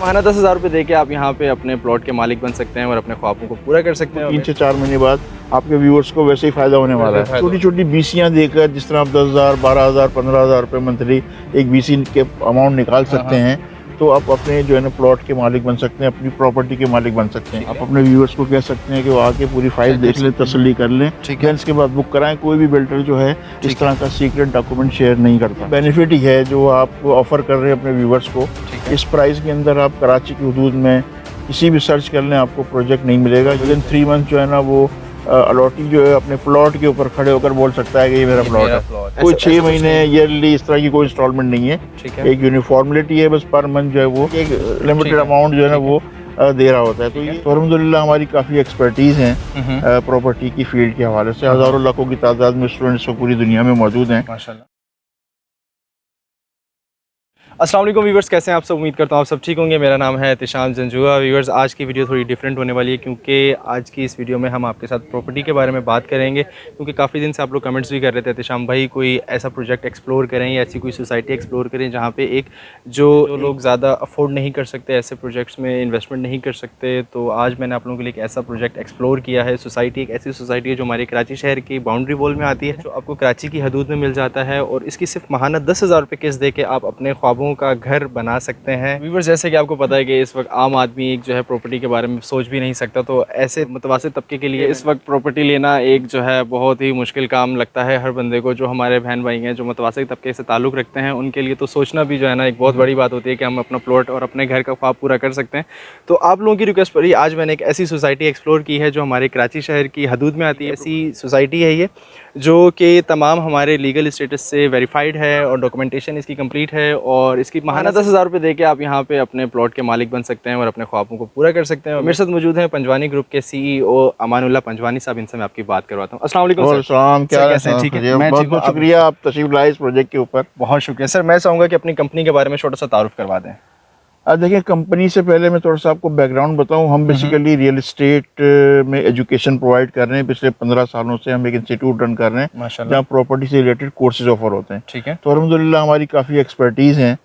माना 10,000 रुपये दे के आप यहाँ पे अपने प्लॉट के मालिक बन सकते हैं और अपने ख्वाबों को पूरा कर सकते हैं। 3 से 4 महीने बाद आपके व्यूअर्स को वैसे ही फ़ायदा होने वाला है। छोटी छोटी बीसियाँ देकर जिस तरह आप 10,000, 12,000, 15,000 रुपये मंथली एक बीसी के अमाउंट निकाल सकते हैं, तो आप अपने जो है ना प्लॉट के मालिक बन सकते हैं, अपनी प्रॉपर्टी के मालिक बन सकते हैं। आप अपने व्यूअर्स को कह सकते हैं कि वो आके पूरी फाइल देख लें, तसल्ली कर लें, फिर इसके बाद बुक कराएं। कोई भी बिल्डर जो है इस तरह का सीक्रेट डॉक्यूमेंट शेयर नहीं करता। बेनिफिट ही है जो आप ऑफर कर रहे हैं अपने व्यूअर्स को। इस प्राइस के अंदर आप कराची की हदूद में किसी भी सर्च कर लें, आपको प्रोजेक्ट नहीं मिलेगा। विदिन 3 मंथ जो है ना वो अलॉटी जो है अपने प्लॉट के ऊपर खड़े होकर बोल सकता है कि ये मेरा प्लॉट है। कोई 6 महीने ईयरली इस तरह की कोई इंस्टॉलमेंट नहीं है। एक यूनिफॉर्मिलिटी है, बस पर मंथ जो है वो एक लिमिटेड अमाउंट जो है ना वो दे रहा होता है। तो ये अल्हम्दुलिल्लाह हमारी काफ़ी एक्सपर्टीज़ हैं प्रॉपर्टी की फील्ड के हवाले से। हज़ारों लाखों की तादाद में स्टूडेंट्स पूरी दुनिया में मौजूद हैं। माशाल्लाह। अस्सलाम वालेकुम व्यूअर्स, कैसे हैं आप सब? उम्मीद करता हूँ आप सब ठीक होंगे। मेरा नाम है एहतिशाम जंजुआ। व्यूअर्स, आज की वीडियो थोड़ी डिफरेंट होने वाली है क्योंकि आज की इस वीडियो में हम आपके साथ प्रॉपर्टी के बारे में बात करेंगे, क्योंकि काफ़ी दिन से आप लोग कमेंट्स भी कर रहे थे एहतिशाम भाई कोई ऐसा प्रोजेक्ट एक्सप्लोर करें या ऐसी कोई सोसाइटी एक्सप्लोर करें जहाँ पे एक जो लोग ज़्यादा अफोर्ड नहीं कर सकते, ऐसे प्रोजेक्ट्स में इन्वेस्टमेंट नहीं कर सकते। तो आज मैंने आप लोगों के लिए एक ऐसा प्रोजेक्ट एक्सप्लोर किया है। सोसाइटी एक ऐसी सोसाइटी है जो हमारे कराची शहर की बाउंड्री वॉल में आती है, जो आपको कराची की हदूद में मिल जाता है और इसकी सिर्फ माहाना 10,000 रुपये किस्त दे के आप अपने ख्वाबों का घर बना सकते हैं। व्यूअर्स, जैसे कि आपको पता है कि इस वक्त आम आदमी एक जो है प्रॉपर्टी के बारे में सोच भी नहीं सकता, तो ऐसे मुतवासित तबके के लिए इस वक्त प्रॉपर्टी लेना एक जो है बहुत ही मुश्किल काम लगता है हर बंदे को। जो हमारे बहन भाई हैं जो मुतवासित तबके से ताल्लुक़ रखते हैं, उनके लिए तो सोचना भी जो है ना एक बहुत बड़ी बात होती है कि हम अपना प्लॉट और अपने घर का ख्वाब पूरा कर सकते हैं। तो आप लोगों की रिक्वेस्ट पर ही आज मैंने एक ऐसी सोसाइटी एक्सप्लोर की है जो हमारे कराची शहर की हदूद में आती है। ऐसी सोसाइटी है ये जो कि तमाम हमारे लीगल स्टेटस से वेरीफाइड है और डॉक्यूमेंटेशन इसकी कंप्लीट है, और इसकी माहाना 10,000 रुपये दे के आप यहाँ पे अपने प्लॉट के मालिक बन सकते हैं और अपने ख्वाबों को पूरा कर सकते हैं। मेरे साथ मौजूद हैं पंजवानी ग्रुप के CEO अमानुल्लाह पंजवानी साहब। इनसे मैं आपकी बात करवाता हूँ। अस्सलाम वालेकुम सर। क्या कैसे हैं? ठीक है, मैं बहुत बहुत शुक्रिया, आप तशरीफ लाए इस प्रोजेक्ट के ऊपर। बहुत शुक्रिया सर। मैं चाहूँगा कि अपनी कंपनी के बारे में छोटा सा तारुफ करवा दें। देखिए, कंपनी से पहले मैं थोड़ा सा आपको बैकग्राउंड बताऊं। हम बेसिकली रियल एस्टेट में एजुकेशन प्रोवाइड कर रहे हैं। पिछले 15 सालों से हम एक इंस्टीट्यूट रन कर रहे हैं माशाल्लाह, जहाँ प्रॉपर्टी से रिलेटेड कोर्सेज ऑफर होते हैं। ठीक है। तो अल्हम्दुलिल्लाह हमारी काफ़ी एक्सपर्टीज़ हैं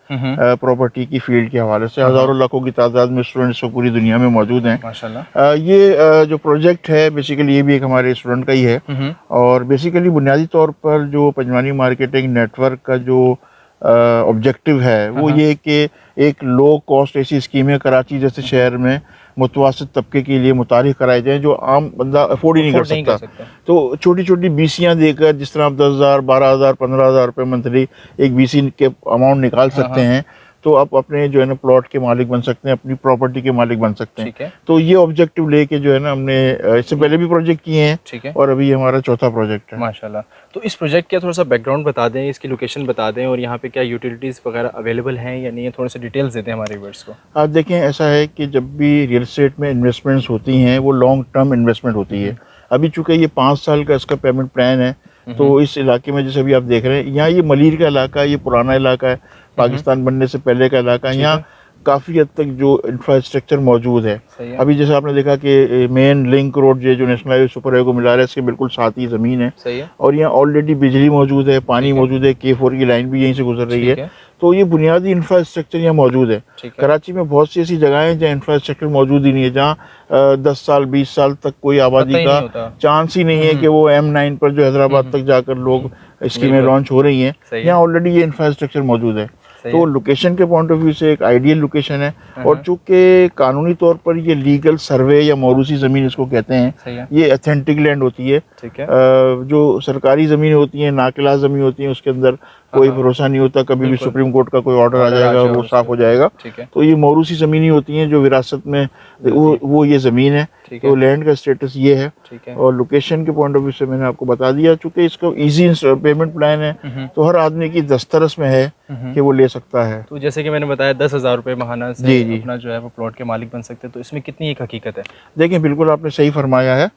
प्रॉपर्टी की फील्ड के हवाले से। हज़ारों लाखों की तादाद में स्टूडेंट्स पूरी दुनिया में मौजूद हैं माशाल्लाह। ये जो प्रोजेक्ट है बेसिकली ये भी एक हमारे स्टूडेंट का ही है। और बेसिकली बुनियादी तौर पर जो पंजवानी मार्केटिंग नेटवर्क का जो ऑब्जेक्टिव है वो ये कि एक लो कॉस्ट ऐसी स्कीमें कराची जैसे शहर में मुतवासित तबके के लिए मुतारिफ कराई जाएँ जो आम बंदा अफोर्ड ही नहीं कर सकता। तो छोटी छोटी बीसियाँ देकर जिस तरह आप 10,000, 12,000, 15,000 रुपये मंथली एक बीसी के अमाउंट निकाल सकते हैं, तो आप अपने जो है ना प्लॉट के मालिक बन सकते हैं, अपनी प्रॉपर्टी के मालिक बन सकते हैं। तो ये ऑब्जेक्टिव लेके जो है ना हमने इससे पहले भी प्रोजेक्ट किए हैं, ठीक है, और अभी हमारा चौथा प्रोजेक्ट है। माशाल्लाह। तो इस प्रोजेक्ट का थोड़ा सा बैकग्राउंड बता दें, इसकी लोकेशन बता दें और यहाँ पे क्या यूटिलिटीज़ वगैरह अवेलेबल हैं या नहीं है, थोड़े से डिटेल्स देते हैं हमारे व्यूअर्स को। आप देखें, ऐसा है कि जब भी रियल एस्टेट में इन्वेस्टमेंट्स होती हैं वो लॉन्ग टर्म इन्वेस्टमेंट होती है। अभी चूँकि ये 5 साल का इसका पेमेंट प्लान है, तो इस इलाके में जैसे अभी आप देख रहे हैं यहाँ ये मलीर का इलाका है, ये पुराना इलाका है, पाकिस्तान बनने से पहले का इलाका है। यहाँ काफ़ी हद तक जो इंफ्रास्ट्रक्चर मौजूद है। अभी जैसे आपने देखा कि मेन लिंक रोड जो नेशनल हाईवे सुपर हाईवे को मिला रहा है, इसके बिल्कुल साथ ही ज़मीन है और यहाँ ऑलरेडी बिजली मौजूद है, पानी मौजूद है, K4 की लाइन भी यहीं से गुजर रही है। तो ये बुनियादी इंफ्रास्ट्रक्चर यहाँ मौजूद है। कराची में बहुत सी ऐसी जगहें हैं जहाँ इंफ्रास्ट्रक्चर मौजूद ही नहीं है, जहाँ 10 साल 20 साल तक कोई आबादी का चांस ही नहीं है कि वो M9 पर जो हैदराबाद तक जाकर लोग स्कीमें लॉन्च हो रही हैं, यहाँ ऑलरेडी ये इंफ्रास्ट्रक्चर मौजूद है। तो लोकेशन के पॉइंट ऑफ व्यू से एक आइडियल लोकेशन है। और चूंकि कानूनी तौर पर ये लीगल सर्वे या मौरूसी ज़मीन इसको कहते हैं, ये अथेंटिक लैंड होती है। जो सरकारी ज़मीन होती हैं, नाकिला ज़मीन होती हैं, उसके अंदर कोई भरोसा नहीं होता, कभी भी सुप्रीम कोर्ट का कोई ऑर्डर आ जाएगा और वो साफ हो जाएगा। तो ये मौरूसी ज़मीन ही होती हैं जो विरासत में वो ये ज़मीन है। तो लैंड का स्टेटस ये है। और लोकेशन के पॉइंट ऑफ व्यू से मैंने आपको बता दिया, चूंकि इसका इजी पेमेंट प्लान है तो हर आदमी की दस्तरस में है कि वो ले सकता है। तो जैसे कि मैंने बताया 10,000 रुपये माहाना से अपना जो है वो प्लॉट के मालिक बन सकते हैं, तो इसमें कितनी एक हकीकत है? देखिए, बिल्कुल आपने सही फरमाया है।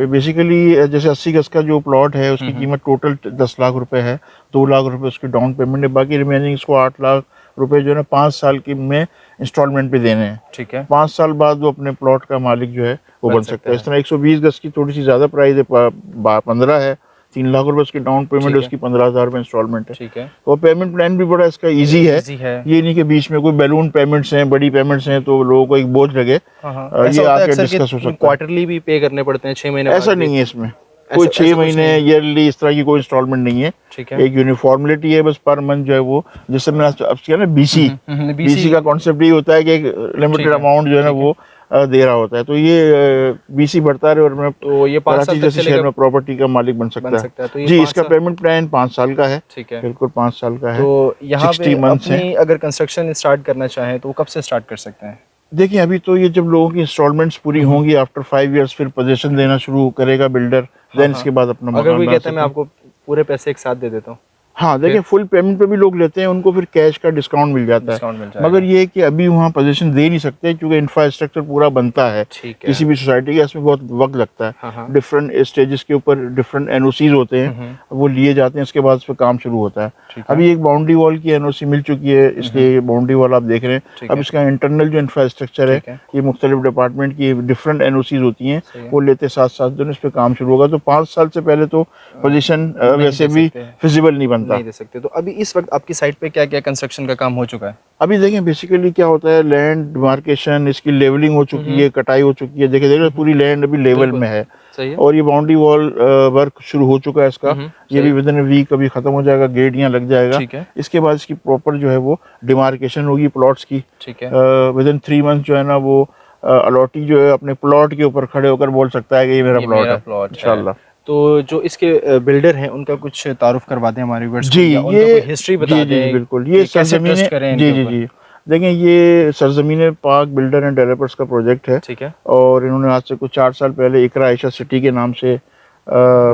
बेसिकली जैसे 80 गज का जो प्लॉट है उसकी कीमत टोटल 10 लाख रुपए है। 2 लाख रुपए उसकी डाउन पेमेंट है, बाकी रिमेनिंग इसको 8 लाख रुपए जो है ना 5 साल की में इंस्टॉलमेंट पे देने हैं। ठीक है, 5 साल बाद वो अपने प्लॉट का मालिक जो है वो बन सकता है। इस तरह 120 गज की थोड़ी सी ज़्यादा प्राइस है, 15 है, 3 लाख रुपए उसकी डाउन पेमेंट ठीक है, है। उसकी 15,000 रुपए इंस्टॉलमेंट है। ठीक है। और पेमेंट प्लान भी बड़ा इसका इजी है। इजी है। ये नहीं कि बीच में कोई बैलून पेमेंट्स हैं, बड़ी पेमेंट्स हैं तो लोगों को एक बोझ लगे। हाँ हाँ, ऐसा ये होता है आके अक्सर डिस्कस हो कि सकता है। क्वार्टरली भी पे करने पड़ते हैं, 6 महीने ऐसा बाद भी। नहीं है इसमें, कोई ऐसा 6 कुछ महीने नहीं है। ईयरली इस तरह की कोई इंस्टॉलमेंट नहीं है। ठीक है। एक यूनिफॉर्मिलिटी है बस, पर मंथ जो है वो, जैसे मैंने अब किया ना बीसी, बीसी का कॉन्सेप्ट ये होता है कि एक लिमिटेड ठीक है, अमाउंट जो है ना ठीक है। वो दे रहा होता है। तो ये बीसी बढ़ता रहे और मैं तो ये 5 साल कराची तक जैसे शहर चलेगा, में प्रॉपर्टी का मालिक बन सकता है। तो ये जी, 5 इसका साल। पेमेंट प्लान 5 साल का है। ठीक है। बिल्कुल 5 साल का है। तो यहाँ पे 60 मंथ्स है। अपनी अगर कंस्ट्रक्शन स्टार्ट करना चाहें तो वो कब से स्टार्ट कर सकते हैं? देखिए अभी तो ये जब लोगों की इंस्टॉलमेंट्स पूरी होंगी आफ्टर 5 इयर्स, फिर पोजीशन देना शुरू करेगा बिल्डर, देन इसके बाद अपना अगर मकान कोई बना कहता है मैं सकते हैं। आपको पूरे पैसे एक साथ दे देता हूँ, हाँ देखिए, फुल पेमेंट पे भी लोग लेते हैं, उनको फिर कैश का डिस्काउंट मिल जाता है। डिस्काउंट मिल जाएगा। मगर ये है कि अभी वहाँ पोजीशन दे नहीं सकते क्योंकि इंफ्रास्ट्रक्चर पूरा बनता है ठीक है। किसी भी सोसाइटी का, इसमें बहुत वक्त लगता है। हाँ हाँ। डिफरेंट स्टेजेस के ऊपर डिफरेंट एनओसीज होते हैं, वो लिए जाते हैं, इसके बाद उस पर काम शुरू होता है। ठीक है। अभी एक बाउंड्री वॉल की एनओसी मिल चुकी है, इसलिए बाउंड्री वॉल आप देख रहे हैं। ठीक अब है। इसका इंटरनल जो इंफ्रास्ट्रक्चर ठीक है, है। ये मुख्तलिफ डिपार्टमेंट की डिफरेंट एनओसीज होती हैं, सही है। वो लेते साथ साथ जो इस पर काम शुरू होगा। तो 5 साल से पहले तो पोजीशन वैसे दे भी सकते हैं। फिजिबल नहीं बनता। नहीं दे सकते। तो अभी इस वक्त आपकी साइट पे क्या क्या कंस्ट्रक्शन का काम हो चुका है? अभी देखें बेसिकली क्या होता है, लैंड डिमार्केशन, इसकी लेवलिंग हो चुकी है, कटाई हो चुकी है। देखिए पूरी लैंड अभी लेवल बिल्कुल। में है। सही है। और ये बाउंड्री वॉल वर्क शुरू हो चुका है इसका। ये भी विद इन वीक अभी खत्म हो जाएगा, गेट यहाँ लग जाएगा। ठीक है। इसके बाद इसकी प्रॉपर जो है वो डिमार्केशन होगी प्लॉट्स की। ठीक है। विद इन 3 मंथ जो है ना वो अलॉटी जो है अपने प्लॉट के ऊपर खड़े होकर बोल सकता है कि ये मेरा प्लॉट है इंशाल्लाह। तो जो इसके बिल्डर हैं उनका कुछ तारुफ करवा दें हमारे व्यूअर्स को, जी, या उनका कोई हिस्ट्री बता जी दें बिल्कुल, कि ये कैसे सरजमीन ट्रस्ट करें जी इनके जी ऊपर। जी देखें, ये सरजमीन पाक बिल्डर एंड डेवलपर्स का प्रोजेक्ट है। ठीक है। और इन्होंने आज से कुछ 4 साल पहले इकरा आयशा सिटी के नाम से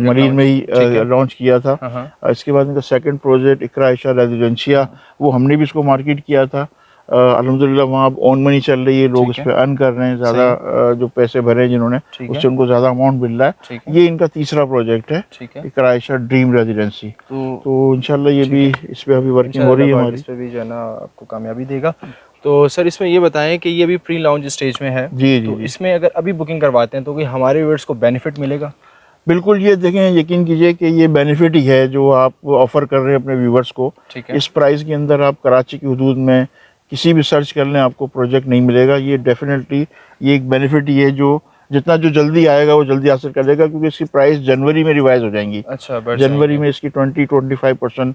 मरीन में ही लॉन्च किया था। इसके बाद इनका सेकंड प्रोजेक्ट इकरा आयशा रेजिडेंशिया, वो हमने भी इसको मार्केट किया था। अल्हम्दुलिल्लाह वहाँ अब ऑन मनी चल रही है, लोग इस पे अर्न कर रहे हैं ज़्यादा, जो पैसे भरे जिन्होंने उससे उनको ज़्यादा अमाउंट मिल रहा है। ये इनका तीसरा प्रोजेक्ट है, इकरा आयशा ड्रीम रेजिडेंसी। तो इंशाल्लाह ये भी इस पे अभी वर्किंग हो रही है हमारी। इस पे भी जो है ना आपको कामयाबी देगा। तो सर इसमें ये बताएं कि ये अभी प्री लॉन्च स्टेज में है। जी जी तो इसमें अगर अभी बुकिंग करवाते हैं तो कोई हमारे व्यूअर्स को बेनिफिट मिलेगा? बिल्कुल, ये देखें यकीन कीजिए कि ये बेनिफिट ही है जो आप ऑफर कर रहे हैं अपने व्यूवर्स को। इस प्राइस के अंदर आप कराची की हदूद में किसी भी सर्च कर लें, आपको प्रोजेक्ट नहीं मिलेगा। ये डेफिनेटली ये एक बेनिफिट ही है जो जितना जो जल्दी आएगा वो जल्दी हासिल कर लेगा, क्योंकि इसकी प्राइस जनवरी में रिवाइज हो जाएंगी। अच्छा, जनवरी में इसकी 20-25%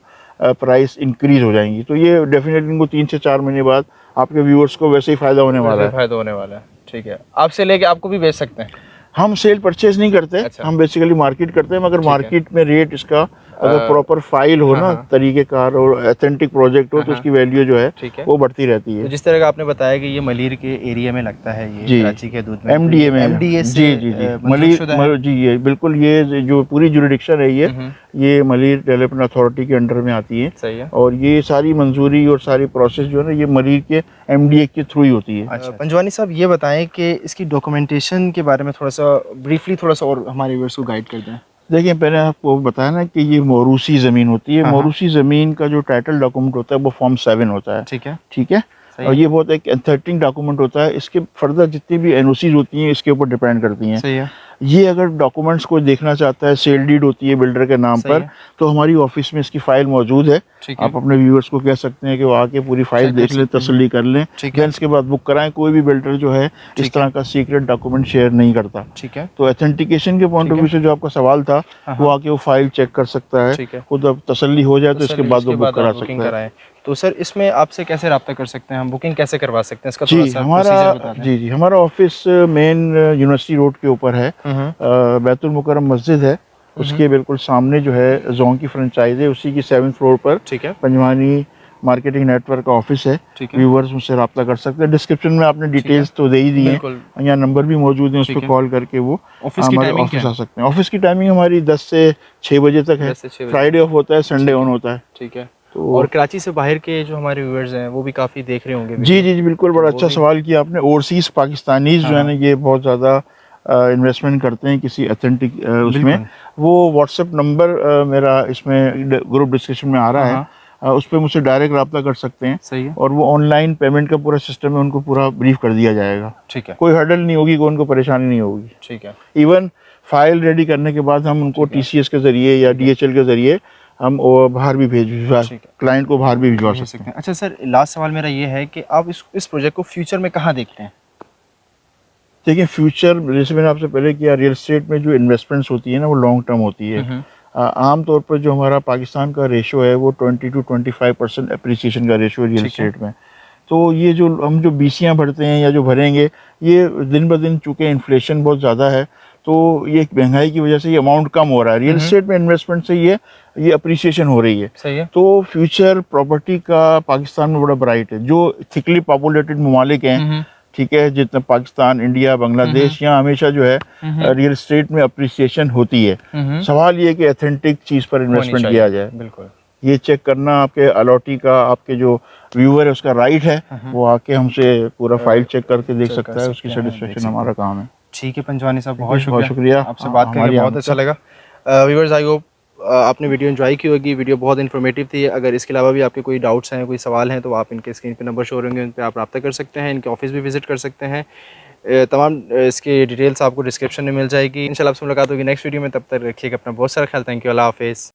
प्राइस इंक्रीज हो जाएंगी। तो ये डेफिनेटली इनको 3 से 4 महीने बाद आपके व्यूअर्स को वैसे ही फायदा होने वाला है। फायदा होने वाला है। ठीक है। आपसे लेके आपको भी बेच सकते हैं? हम सेल परचेज नहीं करते। अच्छा। हम बेसिकली मार्केट करते हैं, मगर मार्केट में रेट इसका अगर प्रॉपर फाइल हो ना, तरीकेकार और ऑथेंटिक प्रोजेक्ट हो, तो उसकी वैल्यू जो है वो बढ़ती रहती है। तो जिस तरह का आपने बताया कि ये मलीर के एरिया में लगता है, ये कराची के दूध में एमडीए में, एमडीए जी जी जी मलीर जी, ये बिल्कुल ये जो पूरी जुरिडिक्शन है ये मलीर डेवलपमेंट अथॉरिटी के अंडर में आती है। सही है। और ये सारी मंजूरी और सारी प्रोसेस जो है ना ये मलीर के एमडीए के थ्रू ही होती है। अच्छा, पंजवानी साहब ये बताएं कि इसकी डॉक्यूमेंटेशन के बारे में थोड़ा सा ब्रीफली थोड़ा सा और हमारे व्यूअर्स को गाइड कर दें। देखिए मैंने आपको बताया ना कि ये मौरूसी ज़मीन होती है। मौरूसी ज़मीन का जो टाइटल डॉक्यूमेंट होता है वो फॉर्म 7 होता है। ठीक है। ठीक है। और ये बहुत एक एंथर्टिंग डॉक्यूमेंट होता है। इसके फर्दर जितनी भी एनओसीज होती हैं इसके ऊपर डिपेंड करती हैं। सही है। ये अगर डॉक्यूमेंट्स को देखना चाहता है, सेल डीड होती है बिल्डर के नाम पर, तो हमारी ऑफिस में इसकी फाइल मौजूद है। आप अपने व्यूअर्स को कह सकते हैं कि वो आके पूरी फाइल देख लें, तसल्ली कर लें, देन इसके बाद बुक कराएं। कोई भी बिल्डर जो है इस तरह का सीक्रेट डॉक्यूमेंट शेयर नहीं करता। ठीक है। तो ऑथेंटिकेशन के पॉइंट ऑफ व्यू से जो आपका सवाल था, वो आके वो फाइल चेक कर सकता है, खुद अब तसल्ली हो जाए तो इसके बाद वो बुक करा सकता है। तो सर इसमें आपसे कैसे रब्ता कर सकते हैं, हम बुकिंग कैसे करवा सकते हैं, इसका जी हमारा ऑफिस मेन यूनिवर्सिटी रोड के ऊपर है, बैतुल मुकर्रम मस्जिद है, उसके बिल्कुल सामने जो है जोन की फ्रेंचाइज है, उसी की 7th फ्लोर पर पंजवानी मार्केटिंग नेटवर्क का ऑफिस है। व्यूअर्स मुझसे रब्ता कर सकते हैं। डिस्क्रिप्शन में आपने डिटेल्स तो दे ही दी है, यहाँ नंबर भी मौजूद है, उस पर कॉल करके वो हमारे ऑफिस आ सकते हैं। ऑफिस की टाइमिंग हमारी 10 से 6 बजे तक है। फ्राइडे ऑफ होता है, संडे ऑन होता है। ठीक है। और कराची से बाहर के जो हमारे व्यूअर्स हैं वो भी काफ़ी देख रहे होंगे। जी जी जी बिल्कुल, बड़ा अच्छा सवाल किया आपने। ओवरसीज पाकिस्तानीज जो है ना ये बहुत ज़्यादा इन्वेस्टमेंट करते हैं किसी ऑथेंटिक उसमें। वो व्हाट्सएप नंबर मेरा इसमें ग्रुप डिस्कशन में आ रहा है, उस पर मुझसे डायरेक्ट रब्ता कर सकते हैं। सही है। और वो ऑनलाइन पेमेंट का पूरा सिस्टम है, उनको पूरा ब्रीफ कर दिया जाएगा। ठीक है। कोई हर्डल नहीं होगी, कोई उनको परेशानी नहीं होगी। ठीक है। इवन फाइल रेडी करने के बाद हम उनको TCS के ज़रिए या DHL के ज़रिए हम वो बाहर भी भिजवा, ठीक है। क्लाइंट को बाहर भी भिजवा भेज सकते हैं। सकते हैं। अच्छा सर, लास्ट सवाल मेरा ये है कि आप इस प्रोजेक्ट को फ्यूचर में कहाँ देखते हैं? देखिए फ्यूचर, जैसे मैंने आपसे पहले किया, रियल एस्टेट में जो इन्वेस्टमेंट्स होती है ना वो लॉन्ग टर्म होती है। आम तौर पर जो हमारा पाकिस्तान का रेशो है वो 20 to 25% अप्रिसिएशन का रेशो है रियल ठीक है। एस्टेट में। तो ये जो हम जो बीसियाँ भरते हैं या जो भरेंगे, ये दिन ब दिन चूँकि इन्फ्लेशन बहुत ज़्यादा है, तो ये महंगाई की वजह से ये अमाउंट कम हो रहा है। रियल एस्टेट में इन्वेस्टमेंट से ये अप्रिसिएशन हो रही है। सही है। तो फ्यूचर प्रॉपर्टी का पाकिस्तान में बड़ा ब्राइट है। जो थिकली पॉपुलेटेड ममालिक हैं, ठीक है, जितना पाकिस्तान, इंडिया, बांग्लादेश, यहाँ हमेशा जो है रियल एस्टेट में अप्रिसिएशन होती है। सवाल ये कि ऑथेंटिक चीज़ पर इन्वेस्टमेंट किया जाए। बिल्कुल। ये चेक करना आपके अलॉटी का, आपके जो व्यूअर है उसका राइट है, वो आके हमसे पूरा फाइल चेक करके देख सकता है। उसकी सेटिस्फेक्शन हमारा काम है। ठीक है पंजवानी साहब, बहुत बहुत शुक्रिया, आपसे बात करके हमारी बहुत अच्छा लगा। व्यूअर्स, आई होप आपने वीडियो एंजॉय की होगी। वीडियो बहुत इन्फॉर्मेटिव थी। अगर इसके अलावा भी आपके कोई डाउट्स हैं, कोई सवाल हैं, तो आप इनके स्क्रीन पे नंबर शो होंगे, उन पर आप रब्ता कर सकते हैं। इनके ऑफिस भी विजिट कर सकते हैं। तमाम इसकी डिटेल्स आपको डिस्क्रिप्शन में मिल जाएगी। इंशाल्लाह आपसे मुलाकात होगी नेक्स्ट वीडियो में। तब तक रखिएगा अपना बहुत सारा ख्याल। थैंक यू, अल्लाह हाफिज़।